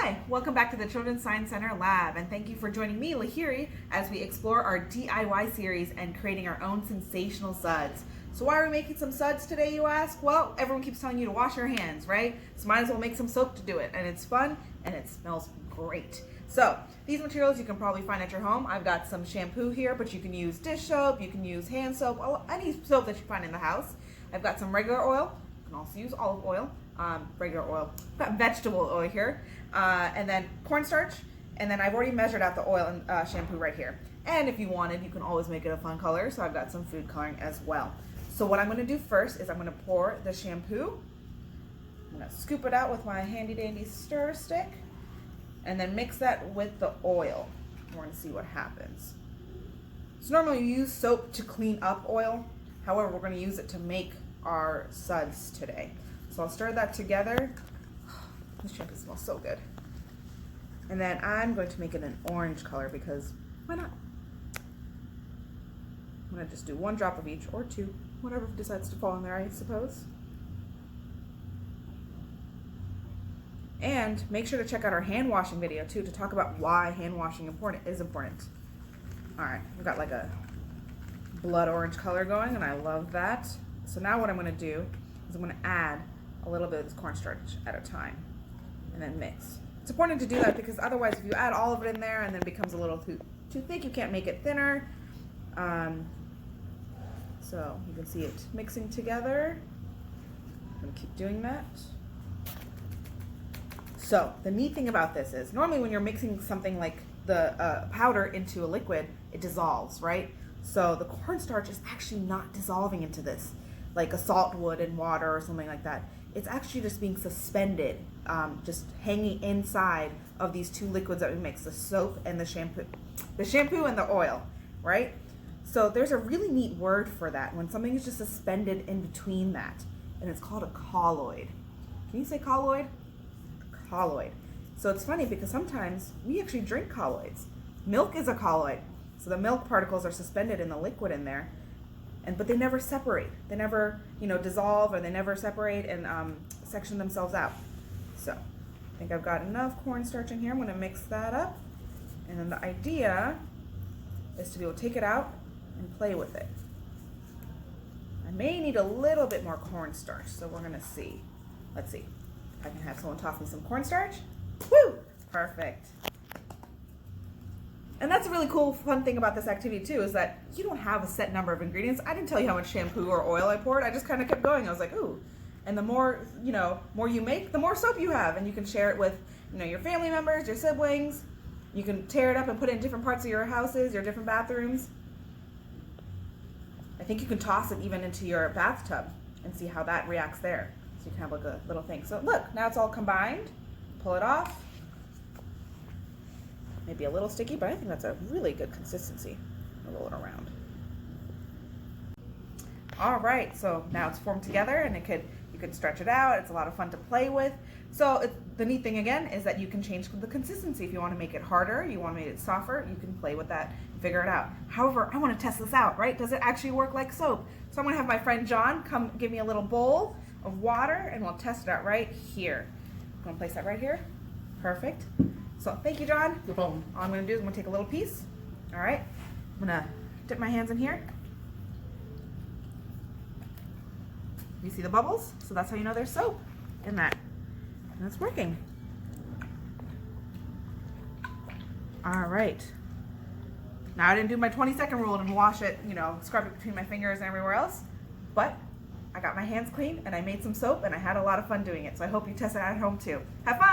Hi, welcome back to the Children's Science Center Lab, and thank you for joining me, Lahiri, as we explore our DIY series and creating our own sensational suds. So why are we making some suds today, you ask? Well, everyone keeps telling you to wash your hands, right? So might as well make some soap to do it, and it's fun, and it smells great. So, these materials you can probably find at your home. I've got some shampoo here, but you can use dish soap, you can use hand soap, any soap that you find in the house. I've got some regular oil, you can also use olive oil, regular oil, I've got vegetable oil here, and then cornstarch, and then I've already measured out the oil and shampoo right here. And if you wanted, you can always make it a fun color, so I've got some food coloring as well. So what I'm going to do first is I'm going to pour the shampoo, I'm going to scoop it out with my handy dandy stir stick, and then mix that with the oil. We're going to see what happens. So normally you use soap to clean up oil, however we're going to use it to make our suds today. So I'll stir that together. This shampoo smells so good. And then I'm going to make it an orange color because why not? I'm going to just do one drop of each, or two, whatever decides to fall in there, I suppose. And make sure to check out our hand washing video too to talk about why hand washing is important. All right, we've got like a blood orange color going, and I love that. So now what I'm going to do is I'm going to add a little bit of this cornstarch at a time and then mix. It's important to do that because otherwise if you add all of it in there and then it becomes a little too thick, you can't make it thinner. So you can see it mixing together. I'm going to keep doing that. So the neat thing about this is normally when you're mixing something like the powder into a liquid, it dissolves, right? So the cornstarch is actually not dissolving into this like a salt would in water or something like that. It's actually just being suspended, just hanging inside of these two liquids that we mix, the soap and the shampoo and the oil, right? So there's a really neat word for that when something is just suspended in between that, and it's called a colloid. Can you say colloid? Colloid. So it's funny because sometimes we actually drink colloids. Milk is a colloid. So the milk particles are suspended in the liquid in there, but they never separate. They never, dissolve, or they never separate and section themselves out. So I think I've got enough cornstarch in here. I'm going to mix that up, and then the idea is to be able to take it out and play with it. I may need a little bit more cornstarch, so we're going to see. Let's see. I can have someone toss me some cornstarch. Woo! Perfect. And that's a really cool, fun thing about this activity too, is that you don't have a set number of ingredients. I didn't tell you how much shampoo or oil I poured. I just kind of kept going. I was like, ooh. And the more you make, the more soap you have, and you can share it with, your family members, your siblings. You can tear it up and put it in different parts of your houses, your different bathrooms. I think you can toss it even into your bathtub and see how that reacts there. So you can have like a little thing. So look, now it's all combined. Pull it off. Maybe a little sticky, but I think that's a really good consistency. Roll it around. All right, so now it's formed together, and you could stretch it out. It's a lot of fun to play with. So the neat thing again is that you can change the consistency. If you want to make it harder, you want to make it softer, you can play with that and figure it out. However, I want to test this out, right? Does it actually work like soap? So I'm going to have my friend John come give me a little bowl of water, and we'll test it out right here. I'm going to place that right here. Perfect. So thank you, John. No problem. All I'm going to do is I'm going to take a little piece. All right. I'm going to dip my hands in here. You see the bubbles? So that's how you know there's soap in that. And it's working. All right. Now I didn't do my 20-second rule and wash it, scrub it between my fingers and everywhere else. But I got my hands clean and I made some soap and I had a lot of fun doing it. So I hope you test it at home too. Have fun.